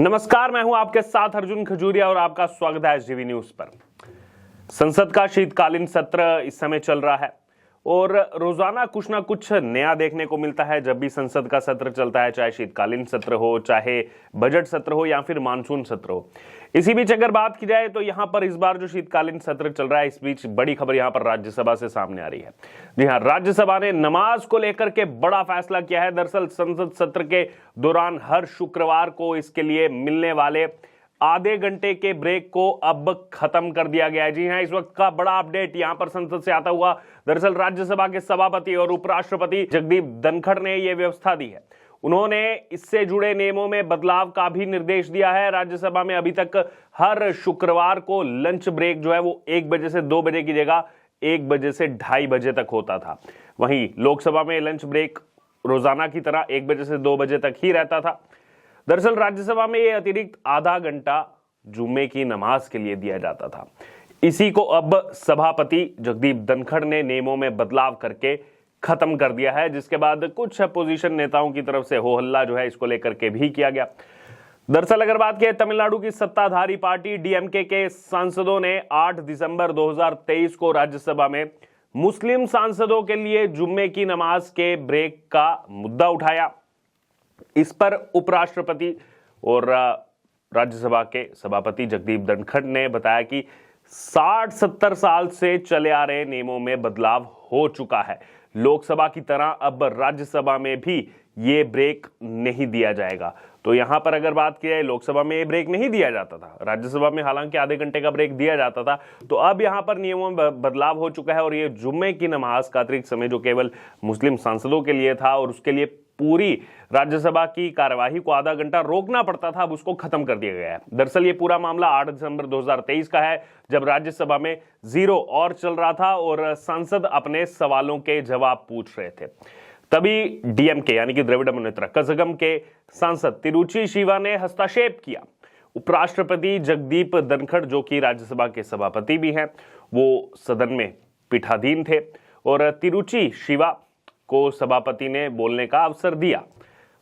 नमस्कार, मैं हूं आपके साथ अर्जुन खजूरिया और आपका स्वागत है एसडीवी न्यूज पर। संसद का शीतकालीन सत्र इस समय चल रहा है और रोजाना कुछ ना कुछ नया देखने को मिलता है। जब भी संसद का सत्र चलता है, चाहे शीतकालीन सत्र हो, चाहे बजट सत्र हो या फिर मानसून सत्र हो। इसी बीच अगर बात की जाए तो यहां पर इस बार जो शीतकालीन सत्र चल रहा है, इस बीच बड़ी खबर यहां पर राज्यसभा से सामने आ रही है। जी हां, राज्यसभा ने नमाज को लेकर के बड़ा फैसला किया है। दरअसल संसद सत्र के दौरान हर शुक्रवार को इसके लिए मिलने वाले आधे घंटे के ब्रेक को अब खत्म कर दिया गया है। जी हां, इस वक्त का बड़ा अपडेट यहां पर संसद से आता हुआ। दरअसल राज्यसभा के सभापति और उपराष्ट्रपति जगदीप धनखड़ ने यह व्यवस्था दी है। उन्होंने इससे जुड़े नियमों में बदलाव का भी निर्देश दिया है। राज्यसभा में अभी तक हर शुक्रवार को लंच ब्रेक जो है वो 1 बजे से 2 बजे की जगह 1 बजे से 2:30 बजे तक होता था। वहीं लोकसभा में लंच ब्रेक रोजाना की तरह 1 बजे से 2 बजे तक ही रहता था। दरअसल राज्यसभा में यह अतिरिक्त आधा घंटा जुम्मे की नमाज के लिए दिया जाता था। इसी को अब सभापति जगदीप धनखड़ ने नियमों में बदलाव करके खत्म कर दिया है, जिसके बाद कुछ अपोजिशन नेताओं की तरफ से हो हल्ला जो है इसको लेकर के भी किया गया। दरअसल अगर बात की तमिलनाडु की सत्ताधारी पार्टी डीएमके के सांसदों ने 8 दिसंबर 2023 को राज्यसभा में मुस्लिम सांसदों के लिए जुम्मे की नमाज के ब्रेक का मुद्दा उठाया। इस पर उपराष्ट्रपति और राज्यसभा के सभापति जगदीप धनखड़ ने बताया कि 60-70 साल से चले आ रहे नियमों में बदलाव हो चुका है। लोकसभा की तरह अब राज्यसभा में भी ये ब्रेक नहीं दिया जाएगा। तो यहां पर अगर बात की जाए, लोकसभा में ये ब्रेक नहीं दिया जाता था, राज्यसभा में हालांकि आधे घंटे का ब्रेक दिया जाता था। तो अब यहां पर नियमों में बदलाव हो चुका है और ये जुम्मे की नमाज का अतिरिक्त समय जो केवल मुस्लिम सांसदों के लिए था और उसके लिए पूरी राज्यसभा की कार्यवाही को आधा घंटा रोकना पड़ता था, अब उसको खत्म कर दिया गया है। दरअसल ये पूरा मामला 8 दिसंबर 2023 का है, जब राज्यसभा में 0 और चल रहा था और सांसद अपने सवालों के जवाब पूछ रहे थे। तभी डीएमके यानी कि द्रविड़ मुनेत्र कझगम के सांसद तिरुचि शिवा ने हस्तक्षेप किया। उपराष्ट्रपति जगदीप धनखड़, जो कि राज्यसभा के सभापति भी हैं, वो सदन में पीठाधीन थे और तिरुचि शिवा को सभापति ने बोलने का अवसर दिया।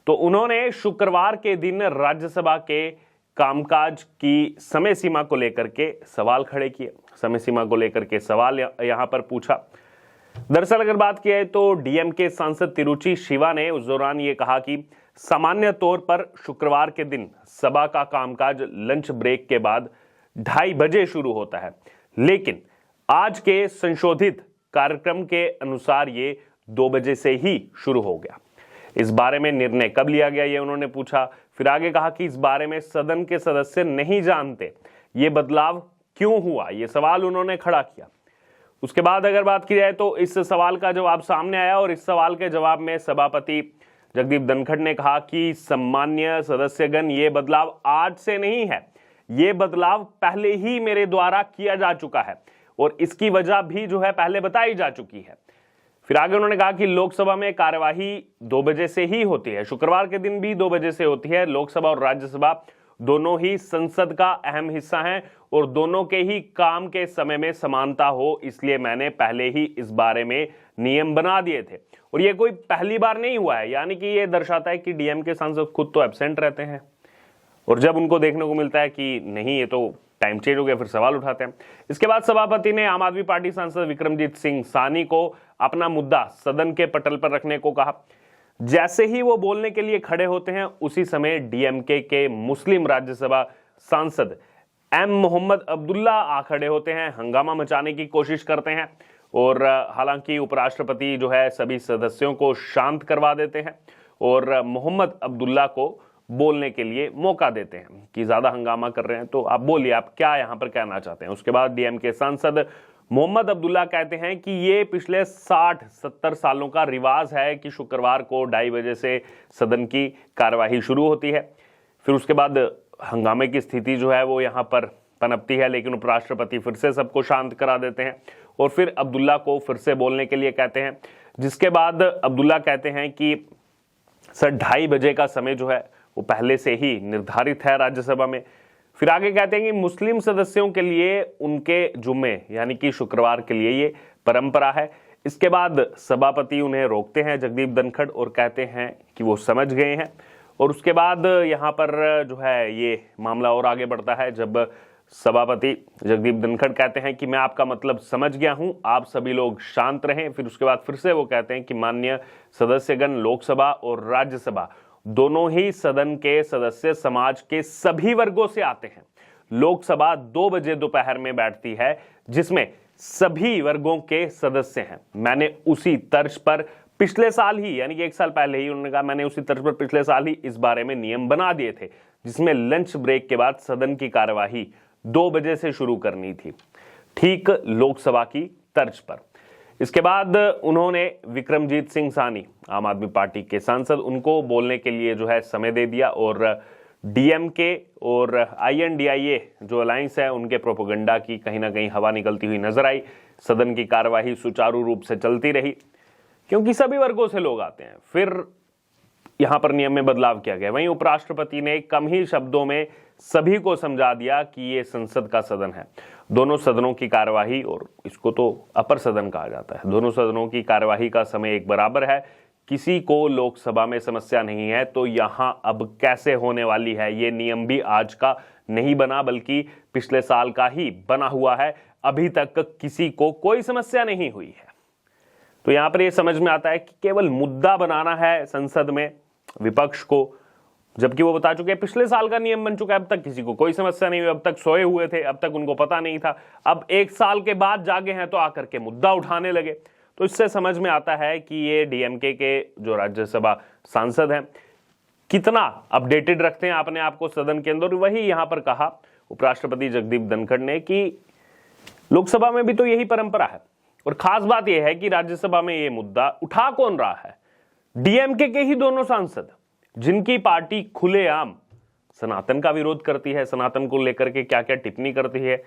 तो उन्होंने शुक्रवार के दिन राज्यसभा के कामकाज की समय सीमा को लेकर के सवाल खड़े किए। समय सीमा को लेकर के सवाल यहां पर पूछा। दरअसल अगर बात की जाए तो डीएमके सांसद तिरुचि शिवा ने उस दौरान ये कहा कि सामान्य तौर पर शुक्रवार के दिन सभा का कामकाज लंच ब्रेक के बाद 2:30 बजे शुरू होता है, लेकिन आज के संशोधित कार्यक्रम के अनुसार ये 2 बजे से ही शुरू हो गया। इस बारे में निर्णय कब लिया गया, ये उन्होंने पूछा। फिर आगे कहा कि इस बारे में सदन के सदस्य नहीं जानते, ये बदलाव क्यों हुआ, ये सवाल उन्होंने खड़ा किया। उसके बाद अगर बात की जाए तो इस सवाल का जवाब सामने आया और इस सवाल के जवाब में सभापति जगदीप धनखड़ ने कहा कि सम्मान्य सदस्यगण, ये बदलाव आज से नहीं है, ये बदलाव पहले ही मेरे द्वारा किया जा चुका है और इसकी वजह भी जो है पहले बताई जा चुकी है। फिर आगे उन्होंने कहा कि लोकसभा में कार्यवाही 2 बजे से ही होती है, शुक्रवार के दिन भी 2 बजे से होती है। लोकसभा और राज्यसभा दोनों ही संसद का अहम हिस्सा हैं और दोनों के ही काम के समय में समानता हो, इसलिए मैंने पहले ही इस बारे में नियम बना दिए थे। और ये कोई पहली बार नहीं हुआ है, यानी कि ये दर्शाता है कि डीएम के सांसद खुद तो एब्सेंट रहते हैं और जब उनको देखने को मिलता है कि नहीं ये तो टाइम चेंज हो गया, फिर सवाल उठाते हैं। इसके बाद सभापति ने आम आदमी पार्टी सांसद विक्रमजीत सिंह सानी को अपना मुद्दा सदन के पटल पर रखने को कहा। जैसे ही वो बोलने के लिए खड़े होते हैं, उसी समय डीएमके के मुस्लिम राज्यसभा सांसद एम मोहम्मद अब्दुल्ला आ खड़े होते हैं, हंगामा मचाने की कोशिश करते हैं और हालांकि उपराष्ट्रपति जो है सभी सदस्यों को शांत करवा देते हैं और मोहम्मद अब्दुल्ला को बोलने के लिए मौका देते हैं कि ज्यादा हंगामा कर रहे हैं तो आप बोलिए, आप क्या यहां पर कहना चाहते हैं। उसके बाद डीएमके सांसद मोहम्मद अब्दुल्ला कहते हैं कि ये पिछले 60-70 सालों का रिवाज है कि शुक्रवार को 2:30 बजे से सदन की कार्यवाही शुरू होती है। फिर उसके बाद हंगामे की स्थिति जो है वो यहाँ पर पनपती है, लेकिन उपराष्ट्रपति फिर से सबको शांत करा देते हैं और फिर अब्दुल्ला को फिर से बोलने के लिए कहते हैं, जिसके बाद अब्दुल्ला कहते हैं कि सर 2:30 बजे का समय जो है वो पहले से ही निर्धारित है राज्यसभा में। फिर आगे कहते हैं कि मुस्लिम सदस्यों के लिए उनके जुम्मे यानी कि शुक्रवार के लिए ये परंपरा है। इसके बाद सभापति उन्हें रोकते हैं जगदीप धनखड़ और कहते हैं कि वो समझ गए हैं और उसके बाद यहाँ पर जो है ये मामला और आगे बढ़ता है जब सभापति जगदीप धनखड़ कहते हैं कि मैं आपका मतलब समझ गया हूं, आप सभी लोग शांत रहें। फिर उसके बाद फिर से वो कहते हैं कि माननीय सदस्यगण, लोकसभा और राज्यसभा दोनों ही सदन के सदस्य समाज के सभी वर्गों से आते हैं। लोकसभा 2 बजे दोपहर में बैठती है जिसमें सभी वर्गों के सदस्य हैं। मैंने उसी तर्ज पर पिछले साल ही, यानी कि 1 साल पहले ही, उन्होंने कहा मैंने उसी तर्ज पर पिछले साल ही इस बारे में नियम बना दिए थे, जिसमें लंच ब्रेक के बाद सदन की कार्यवाही 2 बजे से शुरू करनी थी, ठीक लोकसभा की तर्ज पर। इसके बाद उन्होंने विक्रमजीत सिंह सानी, आम आदमी पार्टी के सांसद, उनको बोलने के लिए जो है समय दे दिया और डीएमके और INDIA जो अलायंस है उनके प्रोपेगेंडा की कहीं ना कहीं हवा निकलती हुई नजर आई। सदन की कार्यवाही सुचारू रूप से चलती रही क्योंकि सभी वर्गों से लोग आते हैं। फिर यहां पर नियम में बदलाव किया गया। वहीं उपराष्ट्रपति ने कम ही शब्दों में सभी को समझा दिया कि ये संसद का सदन है। दोनों सदनों की कार्यवाही, और इसको तो अपर सदन कहा जाता है, दोनों सदनों की कार्यवाही का समय एक बराबर है। किसी को लोकसभा में समस्या नहीं है तो यहां अब कैसे होने वाली है, ये नियम भी आज का नहीं बना बल्कि पिछले साल का ही बना हुआ है। अभी तक किसी को कोई समस्या नहीं हुई है। तो यहां पर यह समझ में आता है कि केवल मुद्दा बनाना है संसद में विपक्ष को, जबकि वो बता चुके हैं पिछले साल का नियम बन चुका है, अब तक किसी को कोई समस्या नहीं हुई, अब तक सोए हुए थे, अब तक उनको पता नहीं था। अब 1 साल के बाद जागे हैं तो आकर के मुद्दा उठाने लगे। तो इससे समझ में आता है कि ये डीएमके के जो राज्यसभा सांसद हैं कितना अपडेटेड रखते हैं अपने आप को सदन के अंदर। वही यहां पर कहा उपराष्ट्रपति जगदीप धनखड़ ने कि लोकसभा में भी तो यही परंपरा है, और खास बात यह है कि राज्यसभा में ये मुद्दा उठा कौन रहा है, डीएमके के ही दोनों सांसद, जिनकी पार्टी खुलेआम सनातन का विरोध करती है, सनातन को लेकर के क्या क्या टिप्पणी करती है,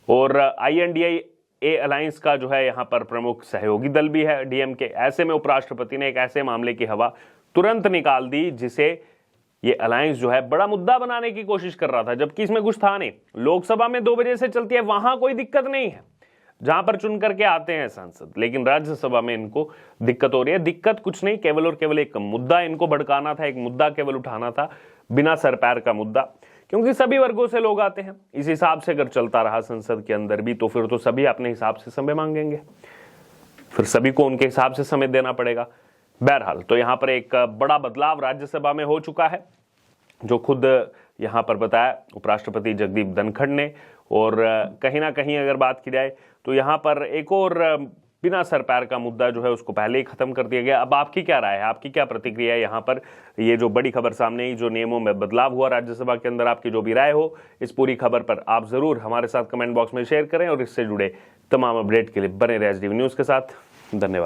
और INDIA अलायंस का जो है यहां पर प्रमुख सहयोगी दल भी है डीएमके। ऐसे में उपराष्ट्रपति ने एक ऐसे मामले की हवा तुरंत निकाल दी जिसे ये अलायंस जो है बड़ा मुद्दा बनाने की कोशिश कर रहा था, जबकि इसमें कुछ था नहीं। लोकसभा में 2 बजे से चलती है, वहां कोई दिक्कत नहीं है, जहां पर चुन करके आते हैं सांसद, लेकिन राज्यसभा में इनको दिक्कत हो रही है। दिक्कत कुछ नहीं, केवल और केवल एक मुद्दा इनको भड़काना था, एक मुद्दा केवल उठाना था, बिना सर पैर का मुद्दा, क्योंकि सभी वर्गों से लोग आते हैं। इस हिसाब से अगर चलता रहा संसद के अंदर भी तो फिर तो सभी अपने हिसाब से समय मांगेंगे, फिर सभी को उनके हिसाब से समय देना पड़ेगा। बहरहाल तो यहां पर एक बड़ा बदलाव राज्यसभा में हो चुका है, जो खुद यहां पर बताया उपराष्ट्रपति जगदीप धनखड़ ने। और कहीं ना कहीं अगर बात की जाए तो यहां पर एक और बिना सर पैर का मुद्दा जो है उसको पहले ही खत्म कर दिया गया। अब आपकी क्या राय है, आपकी क्या प्रतिक्रिया है यहाँ पर, ये जो बड़ी खबर सामने आई, जो नियमों में बदलाव हुआ राज्यसभा के अंदर, आपकी जो भी राय हो इस पूरी खबर पर आप जरूर हमारे साथ कमेंट बॉक्स में शेयर करें, और इससे जुड़े तमाम अपडेट के लिए बने रहे SDV न्यूज के साथ। धन्यवाद।